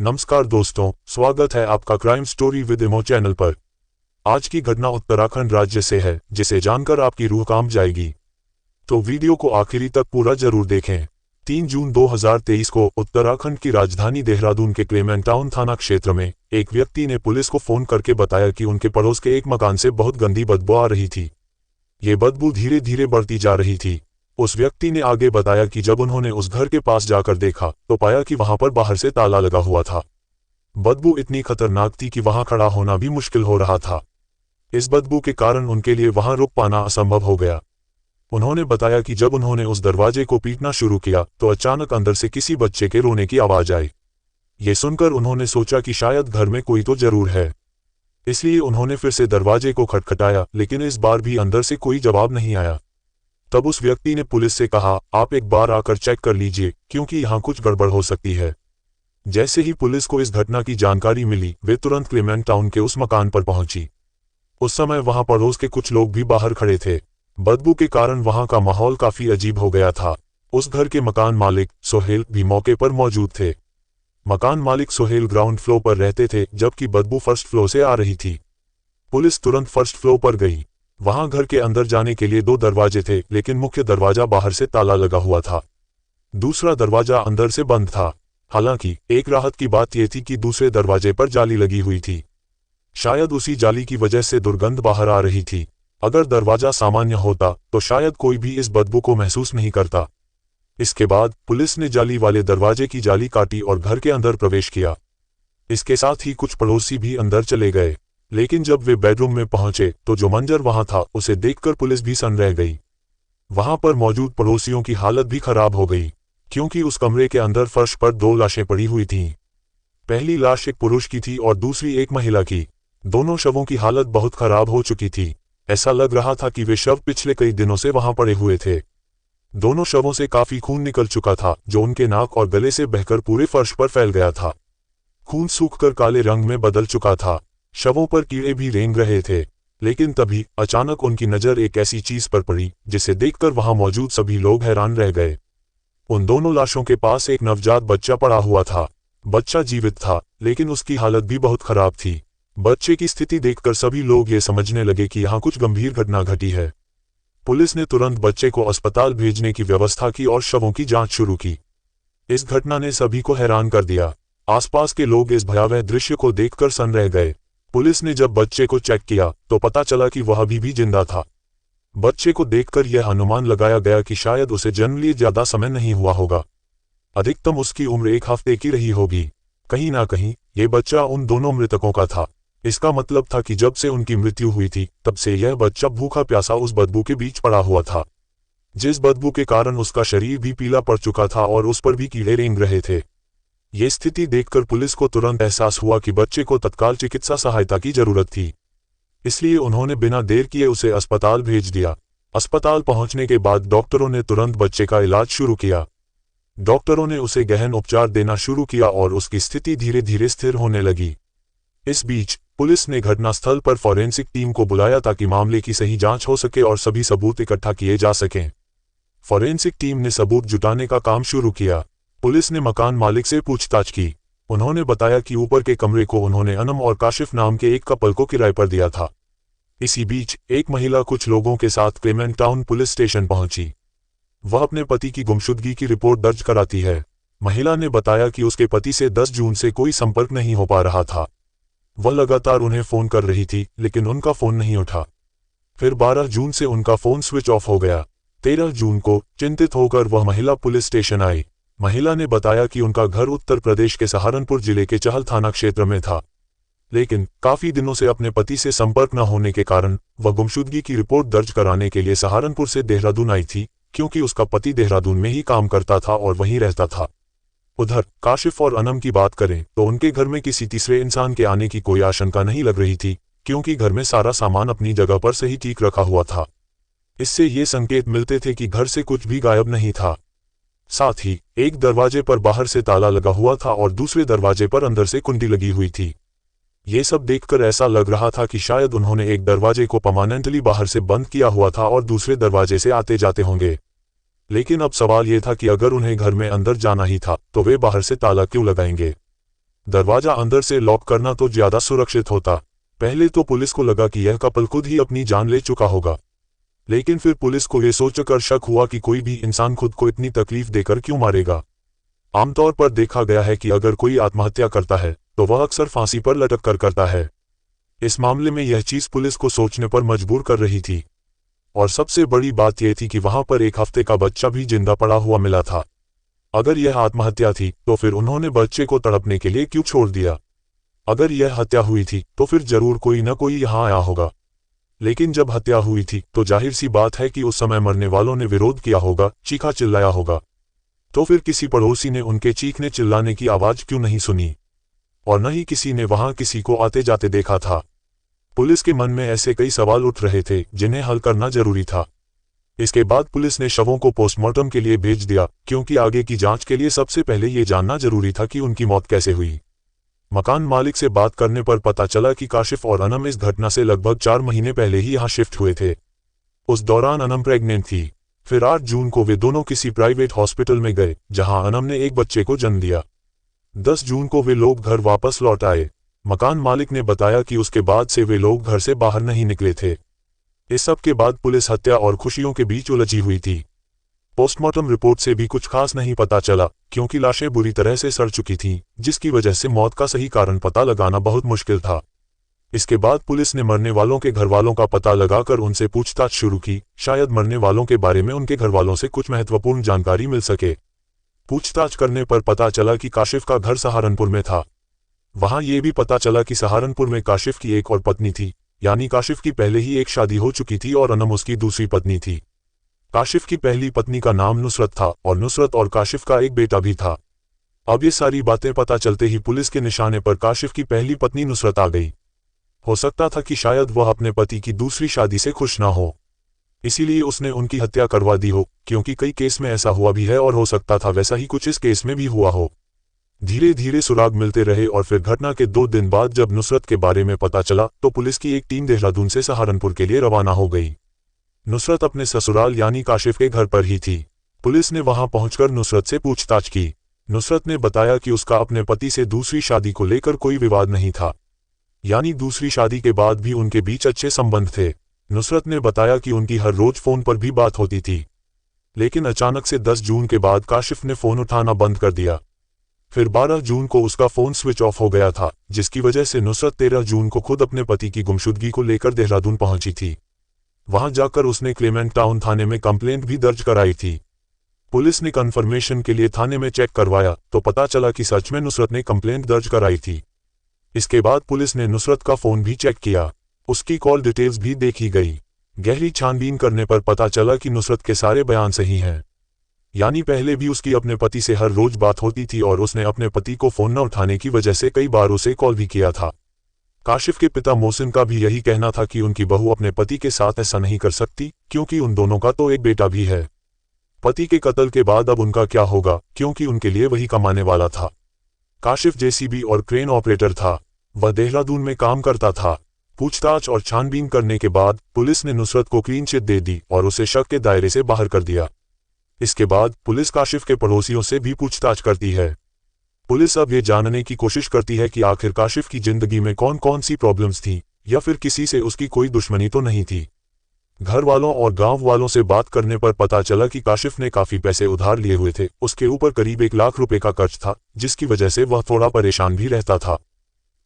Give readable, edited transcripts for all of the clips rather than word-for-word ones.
नमस्कार दोस्तों, स्वागत है आपका crime story with Emo channel पर। आज की घटना उत्तराखंड राज्य से है, जिसे जानकर आपकी रूह कांप जाएगी। तो वीडियो को आखिरी तक पूरा जरूर देखें। 3 जून 2023 को उत्तराखंड की राजधानी देहरादून के क्लेमेंट टाउन थाना क्षेत्र में एक व्यक्ति ने पुलिस को फोन करके बताया कि उनके पड़ोस के एक मकान से बहुत गंदी बदबू आ रही थी। ये बदबू धीरे धीरे बढ़ती जा रही थी। उस व्यक्ति ने आगे बताया कि जब उन्होंने उस घर के पास जाकर देखा तो पाया कि वहां पर बाहर से ताला लगा हुआ था। बदबू इतनी खतरनाक थी कि वहां खड़ा होना भी मुश्किल हो रहा था। इस बदबू के कारण उनके लिए वहां रुक पाना असंभव हो गया। उन्होंने बताया कि जब उन्होंने उस दरवाजे को पीटना शुरू किया तो अचानक अंदर से किसी बच्चे के रोने की आवाज आई। ये सुनकर उन्होंने सोचा कि शायद घर में कोई तो जरूर है, इसलिए उन्होंने फिर से दरवाजे को खटखटाया, लेकिन इस बार भी अंदर से कोई जवाब नहीं आया। तब उस व्यक्ति ने पुलिस से कहा, आप एक बार आकर चेक कर लीजिए, क्योंकि यहाँ कुछ गड़बड़ हो सकती है। जैसे ही पुलिस को इस घटना की जानकारी मिली, वे तुरंत क्लेमेंट टाउन के उस मकान पर पहुंची। उस समय वहां पड़ोस के कुछ लोग भी बाहर खड़े थे। बदबू के कारण वहां का माहौल काफी अजीब हो गया था। उस घर के मकान मालिक सोहेल भी मौके पर मौजूद थे। मकान मालिक सोहेल ग्राउंड फ्लोर पर रहते थे, जबकि बदबू फर्स्ट फ्लोर से आ रही थी। पुलिस तुरंत फर्स्ट फ्लोर पर गई। वहां घर के अंदर जाने के लिए 2 दरवाजे थे, लेकिन मुख्य दरवाजा बाहर से ताला लगा हुआ था। दूसरा दरवाजा अंदर से बंद था। हालांकि एक राहत की बात यह थी कि दूसरे दरवाजे पर जाली लगी हुई थी। शायद उसी जाली की वजह से दुर्गंध बाहर आ रही थी। अगर दरवाजा सामान्य होता तो शायद कोई भी इस बदबू को महसूस नहीं करता। इसके बाद पुलिस ने जाली वाले दरवाजे की जाली काटी और घर के अंदर प्रवेश किया। इसके साथ ही कुछ पड़ोसी भी अंदर चले गए, लेकिन जब वे बेडरूम में पहुंचे तो जो मंजर वहां था उसे देखकर पुलिस भी सन्न रह गई। वहां पर मौजूद पड़ोसियों की हालत भी खराब हो गई, क्योंकि उस कमरे के अंदर फर्श पर 2 लाशें पड़ी हुई थीं। पहली लाश एक पुरुष की थी और दूसरी एक महिला की। दोनों शवों की हालत बहुत खराब हो चुकी थी। ऐसा लग रहा था कि वे शव पिछले कई दिनों से वहां पड़े हुए थे। दोनों शवों से काफी खून निकल चुका था, जो उनके नाक और गले से बहकर पूरे फर्श पर फैल गया था। खून सूखकर काले रंग में बदल चुका था। शवों पर कीड़े भी रेंग रहे थे। लेकिन तभी अचानक उनकी नजर एक ऐसी चीज पर पड़ी जिसे देखकर वहां मौजूद सभी लोग हैरान रह गए। उन दोनों लाशों के पास एक नवजात बच्चा पड़ा हुआ था। बच्चा जीवित था, लेकिन उसकी हालत भी बहुत खराब थी। बच्चे की स्थिति देखकर सभी लोग ये समझने लगे कि यहाँ कुछ गंभीर घटना घटी है। पुलिस ने तुरंत बच्चे को अस्पताल भेजने की व्यवस्था की और शवों की जांच शुरू की। इस घटना ने सभी को हैरान कर दिया। आसपास के लोग इस भयावह दृश्य को देखकर सन्न रह गए। पुलिस ने जब बच्चे को चेक किया तो पता चला कि वह अभी भी जिंदा था। बच्चे को देखकर यह अनुमान लगाया गया कि शायद उसे जन्म लिए ज्यादा समय नहीं हुआ होगा। अधिकतम उसकी उम्र 1 हफ्ते की रही होगी। कहीं ना कहीं ये बच्चा उन दोनों मृतकों का था। इसका मतलब था कि जब से उनकी मृत्यु हुई थी तब से यह बच्चा भूखा प्यासा उस बदबू के बीच पड़ा हुआ था, जिस बदबू के कारण उसका शरीर भी पीला पड़ चुका था और उस पर भी कीड़े रेंग रहे थे। ये स्थिति देखकर पुलिस को तुरंत एहसास हुआ कि बच्चे को तत्काल चिकित्सा सहायता की जरूरत थी। इसलिए उन्होंने बिना देर किए उसे अस्पताल भेज दिया। अस्पताल पहुंचने के बाद डॉक्टरों ने तुरंत बच्चे का इलाज शुरू किया। डॉक्टरों ने उसे गहन उपचार देना शुरू किया और उसकी स्थिति धीरे धीरे स्थिर होने लगी। इस बीच पुलिस ने घटनास्थल पर फॉरेंसिक टीम को बुलाया ताकि मामले की सही जांच हो सके और सभी सबूत इकट्ठा किए जा सकें। फॉरेंसिक टीम ने सबूत जुटाने का काम शुरू किया। पुलिस ने मकान मालिक से पूछताछ की। उन्होंने बताया कि ऊपर के कमरे को उन्होंने अनम और काशिफ नाम के एक कपल को किराए पर दिया था। इसी बीच एक महिला कुछ लोगों के साथ क्लेमेंट टाउन पुलिस स्टेशन पहुंची। वह अपने पति की गुमशुदगी की रिपोर्ट दर्ज कराती है। महिला ने बताया कि उसके पति से 10 जून से कोई संपर्क नहीं हो पा रहा था। वह लगातार उन्हें फोन कर रही थी, लेकिन उनका फोन नहीं उठा। फिर 12 जून से उनका फोन स्विच ऑफ हो गया। 13 जून को चिंतित होकर वह महिला पुलिस स्टेशन आई। महिला ने बताया कि उनका घर उत्तर प्रदेश के सहारनपुर जिले के चहल थाना क्षेत्र में था, लेकिन काफी दिनों से अपने पति से संपर्क न होने के कारण वह गुमशुदगी की रिपोर्ट दर्ज कराने के लिए सहारनपुर से देहरादून आई थी, क्योंकि उसका पति देहरादून में ही काम करता था और वहीं रहता था। उधर काशिफ और अनम की बात करें तो उनके घर में किसी तीसरे इंसान के आने की कोई आशंका नहीं लग रही थी, क्योंकि घर में सारा सामान अपनी जगह पर सही ठीक रखा हुआ था। इससे ये संकेत मिलते थे कि घर से कुछ भी गायब नहीं था। साथ ही एक दरवाजे पर बाहर से ताला लगा हुआ था और दूसरे दरवाजे पर अंदर से कुंडी लगी हुई थी। ये सब देखकर ऐसा लग रहा था कि शायद उन्होंने एक दरवाजे को परमानेंटली बाहर से बंद किया हुआ था और दूसरे दरवाजे से आते जाते होंगे। लेकिन अब सवाल ये था कि अगर उन्हें घर में अंदर जाना ही था तो वे बाहर से ताला क्यों लगाएंगे। दरवाजा अंदर से लॉक करना तो ज्यादा सुरक्षित होता। पहले तो पुलिस को लगा कि यह कपल खुद ही अपनी जान ले चुका होगा, लेकिन फिर पुलिस को यह सोचकर शक हुआ कि कोई भी इंसान खुद को इतनी तकलीफ देकर क्यों मारेगा। आमतौर पर देखा गया है कि अगर कोई आत्महत्या करता है तो वह अक्सर फांसी पर लटक कर करता है। इस मामले में यह चीज पुलिस को सोचने पर मजबूर कर रही थी। और सबसे बड़ी बात यह थी कि वहां पर 1 हफ्ते का बच्चा भी जिंदा पड़ा हुआ मिला था। अगर यह आत्महत्या थी तो फिर उन्होंने बच्चे को तड़पने के लिए क्यों छोड़ दिया? अगर यह हत्या हुई थी तो फिर जरूर कोई न कोई यहाँ आया होगा। लेकिन जब हत्या हुई थी तो जाहिर सी बात है कि उस समय मरने वालों ने विरोध किया होगा, चीखा चिल्लाया होगा। तो फिर किसी पड़ोसी ने उनके चीखने चिल्लाने की आवाज क्यों नहीं सुनी? और न ही किसी ने वहां किसी को आते जाते देखा था। पुलिस के मन में ऐसे कई सवाल उठ रहे थे जिन्हें हल करना जरूरी था। इसके बाद पुलिस ने शवों को पोस्टमार्टम के लिए भेज दिया, क्योंकि आगे की जांच के लिए सबसे पहले ये जानना जरूरी था कि उनकी मौत कैसे हुई। मकान मालिक से बात करने पर पता चला कि काशिफ और अनम इस घटना से लगभग 4 महीने पहले ही यहाँ शिफ्ट हुए थे। उस दौरान अनम प्रेग्नेंट थी। फिर 8 जून को वे दोनों किसी प्राइवेट हॉस्पिटल में गए, जहां अनम ने एक बच्चे को जन्म दिया। 10 जून को वे लोग घर वापस लौट आए। मकान मालिक ने बताया कि उसके बाद से वे लोग घर से बाहर नहीं निकले थे। इस सब के बाद पुलिस हत्या और खुशियों के बीच उलझी हुई थी। पोस्टमार्टम रिपोर्ट से भी कुछ खास नहीं पता चला, क्योंकि लाशें बुरी तरह से सड़ चुकी थीं, जिसकी वजह से मौत का सही कारण पता लगाना बहुत मुश्किल था। इसके बाद पुलिस ने मरने वालों के घरवालों का पता लगाकर उनसे पूछताछ शुरू की, शायद मरने वालों के बारे में उनके घरवालों से कुछ महत्वपूर्ण जानकारी मिल सके। पूछताछ करने पर पता चला कि काशिफ का घर सहारनपुर में था। वहां ये भी पता चला कि सहारनपुर में काशिफ की एक और पत्नी थी, यानी काशिफ की पहले ही एक शादी हो चुकी थी और अनम उसकी दूसरी पत्नी थी। काशिफ की पहली पत्नी का नाम नुसरत था और नुसरत और काशिफ का एक बेटा भी था। अब ये सारी बातें पता चलते ही पुलिस के निशाने पर काशिफ की पहली पत्नी नुसरत आ गई। हो सकता था कि शायद वह अपने पति की दूसरी शादी से खुश ना हो, इसीलिए उसने उनकी हत्या करवा दी हो, क्योंकि कई केस में ऐसा हुआ भी है और हो सकता था वैसा ही कुछ इस केस में भी हुआ हो। धीरे धीरे सुराग मिलते रहे और फिर घटना के 2 दिन बाद जब नुसरत के बारे में पता चला तो पुलिस की एक टीम देहरादून से सहारनपुर के लिए रवाना हो गई। नुसरत अपने ससुराल यानी काशिफ के घर पर ही थी। पुलिस ने वहां पहुंचकर नुसरत से पूछताछ की। नुसरत ने बताया कि उसका अपने पति से दूसरी शादी को लेकर कोई विवाद नहीं था, यानी दूसरी शादी के बाद भी उनके बीच अच्छे संबंध थे। नुसरत ने बताया कि उनकी हर रोज फोन पर भी बात होती थी, लेकिन अचानक से 10 जून के बाद काशिफ ने फोन उठाना बंद कर दिया। फिर 12 जून को उसका फोन स्विच ऑफ हो गया था, जिसकी वजह से नुसरत 13 जून को खुद अपने पति की गुमशुदगी को लेकर देहरादून पहुंची थी। वहां जाकर उसने क्लेमेंट टाउन थाने में कंप्लेंट भी दर्ज कराई थी। पुलिस ने कंफर्मेशन के लिए थाने में चेक करवाया तो पता चला कि सच में नुसरत ने कंप्लेंट दर्ज कराई थी। इसके बाद पुलिस ने नुसरत का फोन भी चेक किया, उसकी कॉल डिटेल्स भी देखी गई। गहरी छानबीन करने पर पता चला कि नुसरत के सारे बयान सही हैं, यानी पहले भी उसकी अपने पति से हर रोज बात होती थी और उसने अपने पति को फोन न उठाने की वजह से कई बार उसे कॉल भी किया था। काशिफ के पिता मोहसिन का भी यही कहना था कि उनकी बहू अपने पति के साथ ऐसा नहीं कर सकती, क्योंकि उन दोनों का तो एक बेटा भी है। पति के कत्ल के बाद अब उनका क्या होगा, क्योंकि उनके लिए वही कमाने वाला था। काशिफ जेसीबी और क्रेन ऑपरेटर था, वह देहरादून में काम करता था। पूछताछ और छानबीन करने के बाद पुलिस ने नुसरत को क्लीन चिट दे दी और उसे शक के दायरे से बाहर कर दिया। इसके बाद पुलिस काशिफ के पड़ोसियों से भी पूछताछ करती है। पुलिस अब ये जानने की कोशिश करती है कि आखिर काशिफ की जिंदगी में कौन कौन सी प्रॉब्लम्स थी, या फिर किसी से उसकी कोई दुश्मनी तो नहीं थी। घर वालों और गांव वालों से बात करने पर पता चला कि काशिफ ने काफी पैसे उधार लिए हुए थे। उसके ऊपर करीब 1 लाख रुपए का कर्ज था, जिसकी वजह से वह थोड़ा परेशान भी रहता था।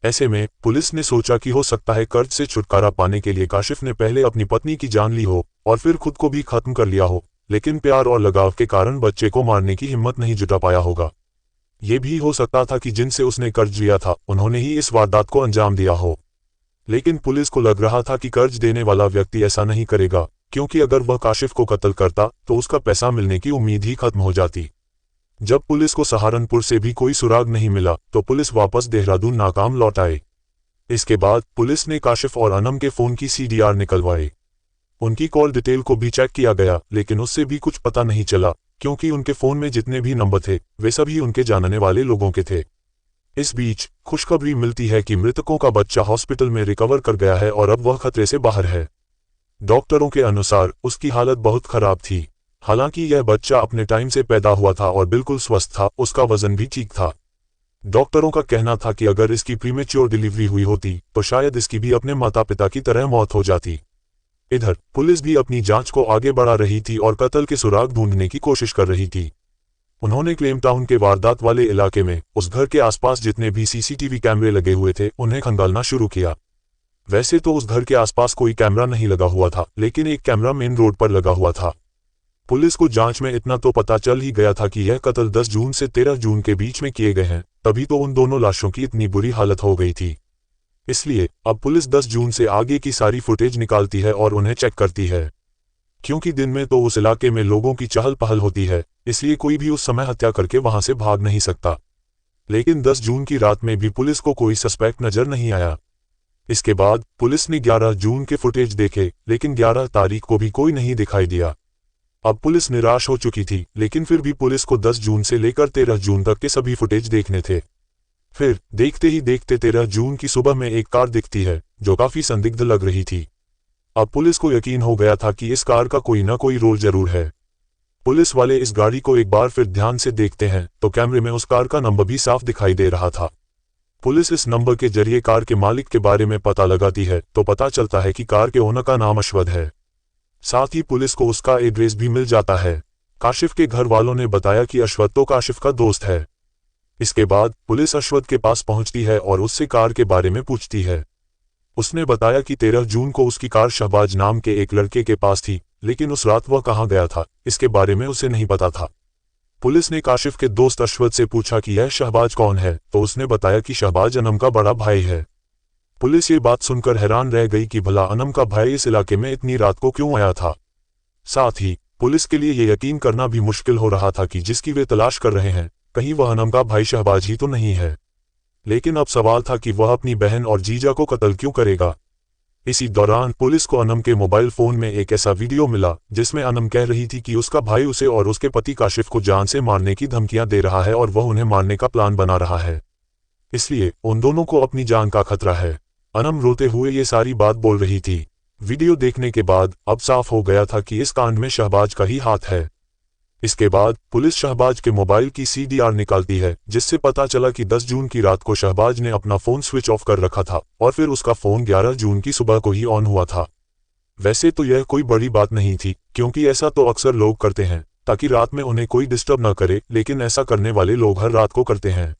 ऐसे में पुलिस ने सोचा कि हो सकता है कर्ज से छुटकारा पाने के लिए काशिफ ने पहले अपनी पत्नी की जान ली हो और फिर खुद को भी खत्म कर लिया हो, लेकिन प्यार और लगाव के कारण बच्चे को मारने की हिम्मत नहीं जुटा पाया होगा। ये भी हो सकता था कि जिनसे उसने कर्ज लिया था उन्होंने ही इस वारदात को अंजाम दिया हो। लेकिन पुलिस को लग रहा था कि कर्ज देने वाला व्यक्ति ऐसा नहीं करेगा, क्योंकि अगर वह काशिफ को कत्ल करता तो उसका पैसा मिलने की उम्मीद ही खत्म हो जाती। जब पुलिस को सहारनपुर से भी कोई सुराग नहीं मिला तो पुलिस वापस देहरादून नाकाम लौट आए। इसके बाद पुलिस ने काशिफ और अनम के फोन की CDR निकलवाए। उनकी कॉल डिटेल को भी चेक किया गया, लेकिन उससे भी कुछ पता नहीं चला, क्योंकि उनके फोन में जितने भी नंबर थे वे सभी उनके जानने वाले लोगों के थे। इस बीच खुशखबरी मिलती है कि मृतकों का बच्चा हॉस्पिटल में रिकवर कर गया है और अब वह खतरे से बाहर है। डॉक्टरों के अनुसार उसकी हालत बहुत खराब थी। हालांकि यह बच्चा अपने टाइम से पैदा हुआ था और बिल्कुल स्वस्थ था, उसका वजन भी ठीक था। डॉक्टरों का कहना था कि अगर इसकी प्रीमेच्योर डिलीवरी हुई होती तो शायद इसकी भी अपने माता पिता की तरह मौत हो जाती। इधर पुलिस भी अपनी जांच को आगे बढ़ा रही थी और कत्ल के सुराग ढूंढने की कोशिश कर रही थी। उन्होंने क्लेम टाउन के वारदात वाले इलाके में उस घर के आसपास जितने भी सीसीटीवी कैमरे लगे हुए थे उन्हें खंगालना शुरू किया। वैसे तो उस घर के आसपास कोई कैमरा नहीं लगा हुआ था, लेकिन एक कैमरा मेन रोड पर लगा हुआ था। पुलिस को जांच में इतना तो पता चल ही गया था कि यह कत्ल 10 जून से 13 जून के बीच में किए गए हैं, तभी तो उन दोनों लाशों की इतनी बुरी हालत हो गई थी। इसलिए अब पुलिस 10 जून से आगे की सारी फुटेज निकालती है और उन्हें चेक करती है। क्योंकि दिन में तो उस इलाके में लोगों की चहल पहल होती है, इसलिए कोई भी उस समय हत्या करके वहां से भाग नहीं सकता। लेकिन 10 जून की रात में भी पुलिस को कोई सस्पेक्ट नजर नहीं आया। इसके बाद पुलिस ने 11 जून के फुटेज देखे, लेकिन 11 तारीख को भी कोई नहीं दिखाई दिया। अब पुलिस निराश हो चुकी थी, लेकिन फिर भी पुलिस को 10 जून से लेकर 13 जून तक के सभी फुटेज देखने थे। फिर देखते ही देखते 13 जून की सुबह में एक कार दिखती है जो काफी संदिग्ध लग रही थी। अब पुलिस को यकीन हो गया था कि इस कार का कोई ना कोई रोल जरूर है। पुलिस वाले इस गाड़ी को एक बार फिर ध्यान से देखते हैं तो कैमरे में उस कार का नंबर भी साफ दिखाई दे रहा था। पुलिस इस नंबर के जरिए कार के मालिक के बारे में पता लगाती है तो पता चलता है कि कार के ओनर का नाम अश्वद है। साथ ही पुलिस को उसका एड्रेस भी मिल जाता है। काशिफ के घर वालों ने बताया कि अश्वद तो काशिफ का दोस्त है। इसके बाद पुलिस अश्वद के पास पहुंचती है और उससे कार के बारे में पूछती है। उसने बताया कि 13 जून को उसकी कार शहबाज नाम के एक लड़के के पास थी, लेकिन उस रात वह कहाँ गया था इसके बारे में उसे नहीं पता था। पुलिस ने काशिफ के दोस्त अश्वद से पूछा कि यह शहबाज कौन है, तो उसने बताया कि शहबाज अनम का बड़ा भाई है। पुलिस ये बात सुनकर हैरान रह गई कि भला अनम का भाई इस इलाके में इतनी रात को क्यों आया था। साथ ही पुलिस के लिए ये यकीन करना भी मुश्किल हो रहा था कि जिसकी वे तलाश कर रहे हैं कहीं वह अनम का भाई शहबाज ही तो नहीं है। लेकिन अब सवाल था कि वह अपनी बहन और जीजा को कत्ल क्यों करेगा। इसी दौरान पुलिस को अनम के मोबाइल फोन में एक ऐसा वीडियो मिला जिसमें अनम कह रही थी कि उसका भाई उसे और उसके पति काशिफ को जान से मारने की धमकियां दे रहा है और वह उन्हें मारने का प्लान बना रहा है, इसलिए उन दोनों को अपनी जान का खतरा है। अनम रोते हुए ये सारी बात बोल रही थी। वीडियो देखने के बाद अब साफ हो गया था कि इस कांड में शहबाज का ही हाथ है। इसके बाद पुलिस शहबाज के मोबाइल की CDR निकालती है, जिससे पता चला कि 10 जून की रात को शहबाज ने अपना फोन स्विच ऑफ कर रखा था और फिर उसका फोन 11 जून की सुबह को ही ऑन हुआ था। वैसे तो यह कोई बड़ी बात नहीं थी, क्योंकि ऐसा तो अक्सर लोग करते हैं ताकि रात में उन्हें कोई डिस्टर्ब न करे, लेकिन ऐसा करने वाले लोग हर रात को करते हैं।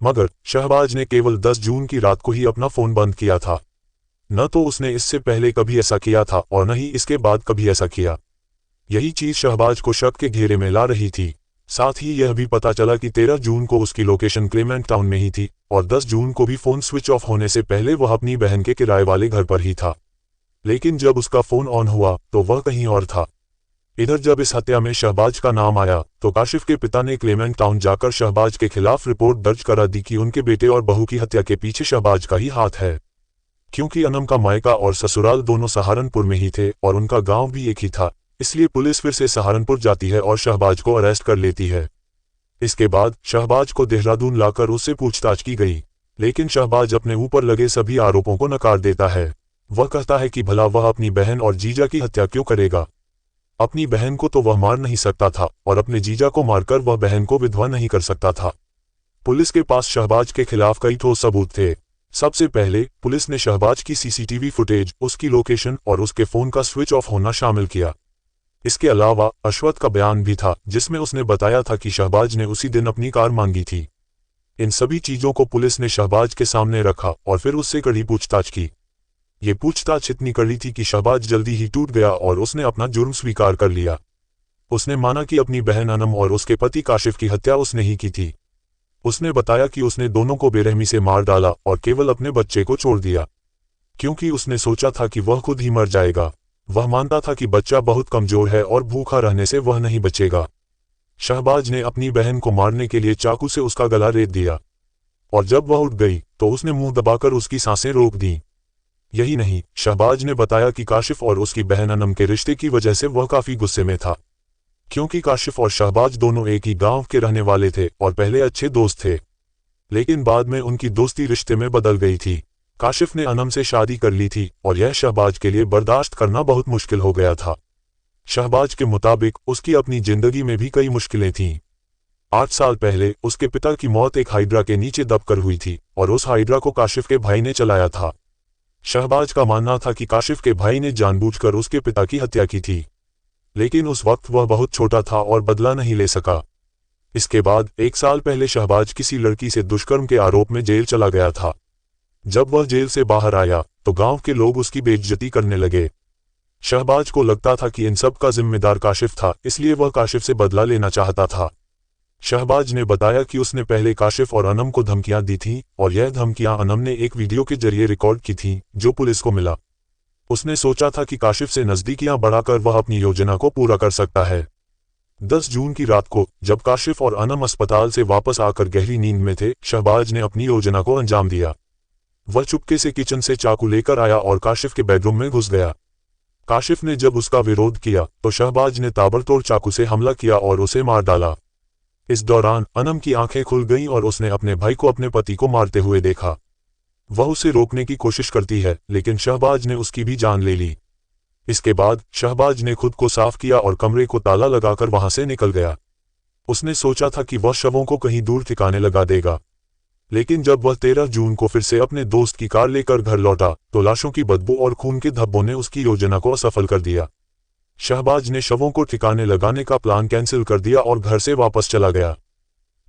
मगर शहबाज ने केवल 10 जून की रात को ही अपना फोन बंद किया था। न तो उसने इससे पहले कभी ऐसा किया था और न ही इसके बाद कभी ऐसा किया। यही चीज शहबाज को शक के घेरे में ला रही थी। साथ ही यह भी पता चला कि 13 जून को उसकी लोकेशन क्लेमेंट टाउन में ही थी और 10 जून को भी फोन स्विच ऑफ होने से पहले वह अपनी बहन के किराए वाले घर पर ही था। लेकिन जब उसका फोन ऑन हुआ तो वह कहीं और था। इधर जब इस हत्या में शहबाज का नाम आया तो काशिफ के पिता ने क्लेमेंट टाउन जाकर शहबाज के खिलाफ रिपोर्ट दर्ज करा दी कि उनके बेटे और बहू की हत्या के पीछे शहबाज का ही हाथ है। क्योंकि अनम का मायका और ससुराल दोनों सहारनपुर में ही थे और उनका गांव भी एक ही था, इसलिए पुलिस फिर से सहारनपुर जाती है और शहबाज को अरेस्ट कर लेती है। इसके बाद शहबाज को देहरादून लाकर उससे पूछताछ की गई, लेकिन शहबाज अपने ऊपर लगे सभी आरोपों को नकार देता है। वह कहता है कि भला वह अपनी बहन और जीजा की हत्या क्यों करेगा। अपनी बहन को तो वह मार नहीं सकता था और अपने जीजा को मारकर वह बहन को विधवा नहीं कर सकता था। पुलिस के पास शहबाज के खिलाफ कई ठोस सबूत थे। सबसे पहले पुलिस ने शहबाज की CCTV फुटेज, उसकी लोकेशन और उसके फोन का स्विच ऑफ होना शामिल किया। इसके अलावा अश्वद का बयान भी था जिसमें उसने बताया था कि शहबाज ने उसी दिन अपनी कार मांगी थी। इन सभी चीजों को पुलिस ने शहबाज के सामने रखा और फिर उससे कड़ी पूछताछ की। ये पूछताछ इतनी कड़ी थी कि शहबाज जल्दी ही टूट गया और उसने अपना जुर्म स्वीकार कर लिया। उसने माना कि अपनी बहन अनम और उसके पति काशिफ की हत्या उसने ही की थी। उसने बताया कि उसने दोनों को बेरहमी से मार डाला और केवल अपने बच्चे को छोड़ दिया, क्योंकि उसने सोचा था कि वह खुद ही मर जाएगा। वह मानता था कि बच्चा बहुत कमजोर है और भूखा रहने से वह नहीं बचेगा। शहबाज ने अपनी बहन को मारने के लिए चाकू से उसका गला रेत दिया और जब वह उठ गई तो उसने मुंह दबाकर उसकी सांसें रोक दी। यही नहीं, शहबाज ने बताया कि काशिफ और उसकी बहन अनम के रिश्ते की वजह से वह काफी गुस्से में था, क्योंकि काशिफ और शहबाज दोनों एक ही गांव के रहने वाले थे और पहले अच्छे दोस्त थे, लेकिन बाद में उनकी दोस्ती रिश्ते में बदल गई थी। काशिफ ने अनम से शादी कर ली थी और यह शहबाज के लिए बर्दाश्त करना बहुत मुश्किल हो गया था। शहबाज के मुताबिक उसकी अपनी जिंदगी में भी कई मुश्किलें थीं। 8 साल पहले उसके पिता की मौत एक हाइड्रा के नीचे दबकर हुई थी और उस हाइड्रा को काशिफ के भाई ने चलाया था। शहबाज का मानना था कि काशिफ के भाई ने जानबूझकर उसके पिता की हत्या की थी, लेकिन उस वक्त वह बहुत छोटा था और बदला नहीं ले सका। इसके बाद 1 साल पहले शहबाज किसी लड़की से दुष्कर्म के आरोप में जेल चला गया था। जब वह जेल से बाहर आया तो गांव के लोग उसकी बेइज्जती करने लगे। शहबाज को लगता था कि इन सब का जिम्मेदार काशिफ था, इसलिए वह काशिफ से बदला लेना चाहता था। शहबाज ने बताया कि उसने पहले काशिफ और अनम को धमकियां दी थीं और यह धमकियां अनम ने एक वीडियो के जरिए रिकॉर्ड की थीं जो पुलिस को मिला। उसने सोचा था कि काशिफ से नजदीकियां बढ़ाकर वह अपनी योजना को पूरा कर सकता है। 10 जून की रात को जब काशिफ और अनम अस्पताल से वापस आकर गहरी नींद में थे, शहबाज ने अपनी योजना को अंजाम दिया। वह चुपके से किचन से चाकू लेकर आया और काशिफ के बेडरूम में घुस गया। काशिफ ने जब उसका विरोध किया तो शहबाज ने ताबड़तोड़ चाकू से हमला किया और उसे मार डाला। इस दौरान अनम की आंखें खुल गईं और उसने अपने भाई को अपने पति को मारते हुए देखा। वह उसे रोकने की कोशिश करती है, लेकिन शहबाज ने उसकी भी जान ले ली। इसके बाद शहबाज ने खुद को साफ किया और कमरे को ताला लगाकर वहां से निकल गया। उसने सोचा था कि वह शवों को कहीं दूर ठिकाने लगा देगा, लेकिन जब वह 13 जून को फिर से अपने दोस्त की कार लेकर घर लौटा तो लाशों की बदबू और खून के धब्बों ने उसकी योजना को असफल कर दिया। शहबाज ने शवों को ठिकाने लगाने का प्लान कैंसिल कर दिया और घर से वापस चला गया।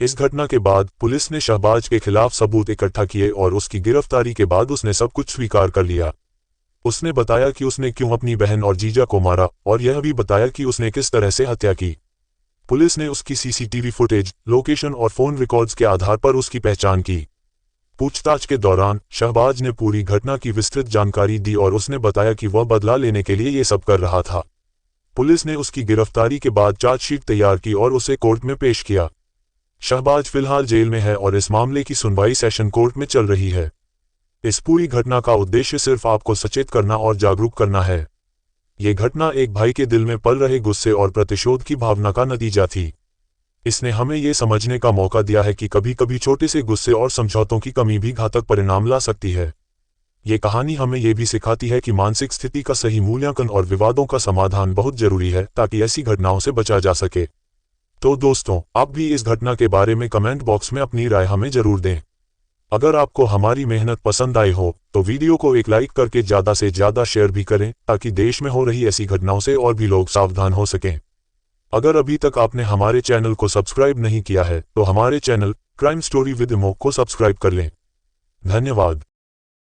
इस घटना के बाद पुलिस ने शहबाज के खिलाफ सबूत इकट्ठा किए और उसकी गिरफ्तारी के बाद उसने सब कुछ स्वीकार कर लिया। उसने बताया कि उसने क्यों अपनी बहन और जीजा को मारा और यह भी बताया कि उसने किस तरह से हत्या की। पुलिस ने उसकी सीसीटीवी फुटेज, लोकेशन और फोन रिकॉर्ड्स के आधार पर उसकी पहचान की। पूछताछ के दौरान शहबाज ने पूरी घटना की विस्तृत जानकारी दी और उसने बताया कि वह बदला लेने के लिए ये सब कर रहा था। पुलिस ने उसकी गिरफ्तारी के बाद चार्जशीट तैयार की और उसे कोर्ट में पेश किया। शहबाज फिलहाल जेल में है और इस मामले की सुनवाई सेशन कोर्ट में चल रही है। इस पूरी घटना का उद्देश्य सिर्फ आपको सचेत करना और जागरूक करना है। ये घटना एक भाई के दिल में पल रहे गुस्से और प्रतिशोध की भावना का नतीजा थी। इसने हमें ये समझने का मौका दिया है कि कभी कभी छोटे से गुस्से और समझौतों की कमी भी घातक परिणाम ला सकती है। ये कहानी हमें ये भी सिखाती है कि मानसिक स्थिति का सही मूल्यांकन और विवादों का समाधान बहुत जरूरी है ताकि ऐसी घटनाओं से बचा जा सके। तो दोस्तों, आप भी इस घटना के बारे में कमेंट बॉक्स में अपनी राय हमें जरूर दें। अगर आपको हमारी मेहनत पसंद आई हो तो वीडियो को एक लाइक करके ज़्यादा से ज़्यादा शेयर भी करें ताकि देश में हो रही ऐसी घटनाओं से और भी लोग सावधान हो सकें। अगर अभी तक आपने हमारे चैनल को सब्सक्राइब नहीं किया है तो हमारे चैनल क्राइम स्टोरी विद इमो को सब्सक्राइब कर लें। धन्यवाद।